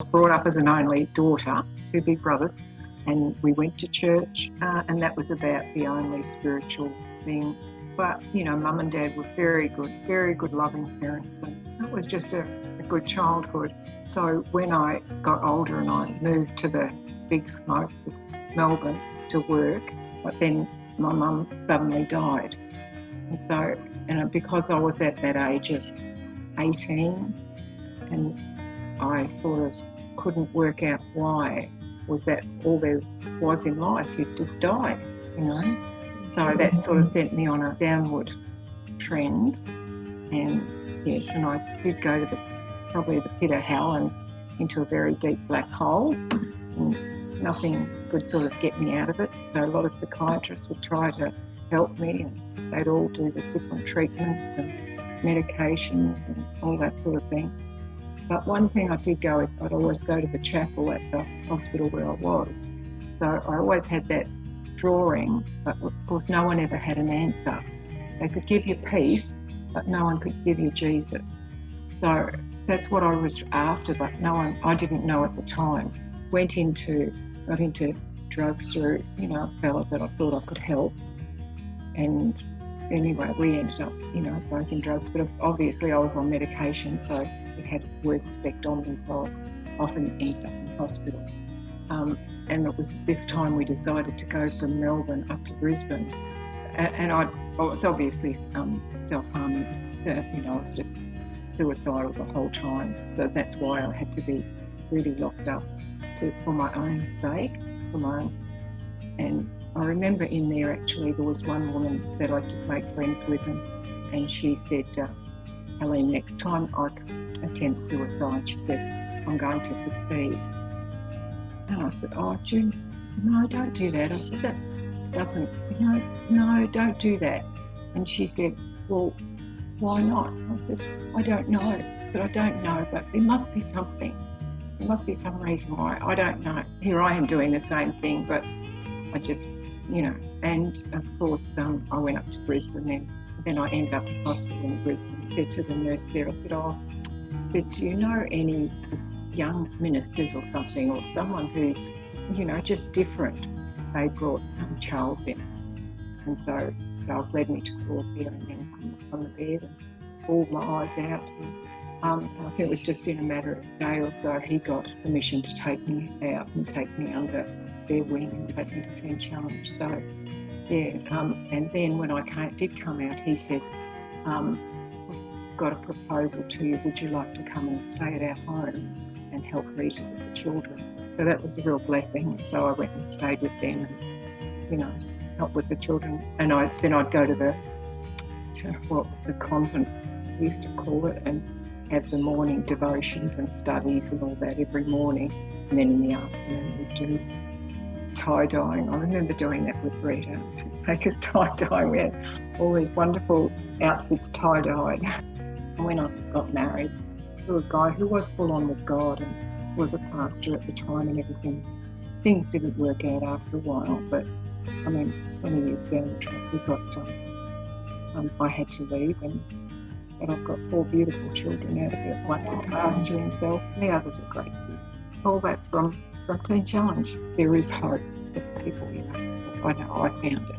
Brought up as an only daughter, two big brothers, and we went to church, and that was about the only spiritual thing. But, Mum and Dad were very good loving parents, and it was just a good childhood. So when I got older and I moved to the big smoke, to Melbourne, to work, but then my mum suddenly died. And so, because I was at that age of 18, and I sort of couldn't work out why. Was that all there was in life? You'd just die, So that sort of sent me on a downward trend. And yes, and I did go to probably the pit of hell and into a very deep black hole. And nothing could sort of get me out of it. So a lot of psychiatrists would try to help me, and they'd all do the different treatments and medications and all that sort of thing. But one thing I did go is I'd always go to the chapel at the hospital where I was. So I always had that drawing, but of course no one ever had an answer. They could give you peace, but no one could give you Jesus. So that's what I was after, but I didn't know at the time. Got into drugs through, a fella that I thought I could help. And anyway, we ended up, both in drugs, but obviously I was on medication, so it had a worse effect on me, so I was often ended up in hospital. And it was this time we decided to go from Melbourne up to Brisbane. And I was obviously self-harming, I was just suicidal the whole time. So that's why I had to be really locked up for my own sake, And I remember in there actually there was one woman that I did make friends with, and she said, Helene, next time I attempt suicide, she said, I'm going to succeed. And I said, oh, June, no, don't do that. I said, that doesn't, no, don't do that. And she said, well, why not? I said, I don't know. I said, I don't know, but there must be something. There must be some reason why. I don't know. Here I am doing the same thing, but I just, and of course, I went up to Brisbane then I ended up in hospital in Brisbane. I said to the nurse there, I said, do you know any young ministers or something, or someone who's, just different? They brought Charles in. And so Charles led me to Claudia and then on the bed and bawled my eyes out. And, I think it was just in a matter of a day or so, he got permission to take me out and take me under their wing and take me to 10 Challenge. So, yeah, and then when I did come out, he said, we've got a proposal to you. Would you like to come and stay at our home and help read it with the children? So that was a real blessing. So I went and stayed with them and, help with the children. And then I'd go to what was the convent, we used to call it, and have the morning devotions and studies and all that every morning. And then in the afternoon we'd do tie-dyeing. I remember doing that with Rita, make us tie-dyeing. We had all these wonderful outfits tie-dyed. When I got married to a guy who was full on with God and was a pastor at the time and everything, things didn't work out after a while, but 20 years down the track we got I had to leave, but I've got 4 beautiful children out of it. One's a pastor himself, and the others are great kids. All that from Teen Challenge. There is hope for people, because I know I found it.